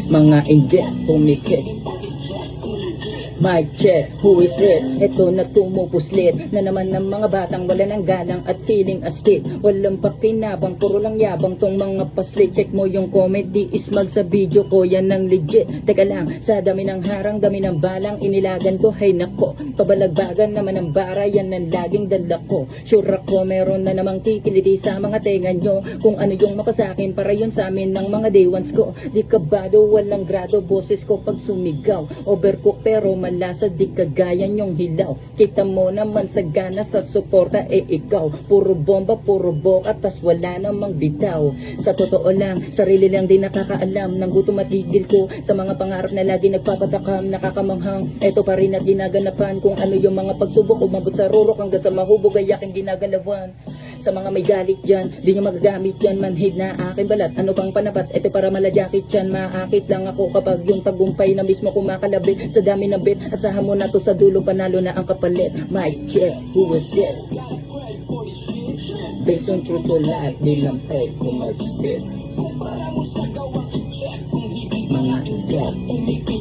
Mga inggit, pumikit. Mic check, who is it? Ito na tumupuslit na naman ng mga batang wala ng galang at feeling astig. Walang pakinabang, puro lang yabang tong mga paslit. Check mo yung comedy ismag sa video ko, yan ang legit. Teka lang, sa dami ng harang, dami ng balang inilagan ko, hay nako. Pabalagbagan naman ng bara, yan ang laging dala ko. Sure ako, meron na namang kikiliti sa mga tenga nyo. Kung ano yung mapasakin, para yun sa amin ng mga day ones ko. Di kabado, walang grado, boses ko pag sumigaw. Overcook pero malasa, di kagaya nyong hilaw. Kita mo naman sa gana sa suporta, ikaw puro bomba, puro boka, tas wala namang bitaw. Sa totoo lang, sarili lang din nakakaalam ng gutom at tigil ko sa mga pangarap na lagi nagpapatakam, nakakamanghang. Eto pa rin at ginaganapan kung ano yung mga pagsubok, umabot sa rurok hanggang sa mahubog ay aking ginagalawan. Sa mga may galit dyan, di nyo magagamit yan, manhid na aking balat. Ano pang panapat, eto para malajakit yan. Maakit lang ako kapag yung tagumpay na mismo kumakalabit. Sa dami ng bit, asahan mo na to sa dulo, panalo na ang kapalit. Mic check, who is it? Based on true to life, di lang fake kung mag-spit. Mga ikat.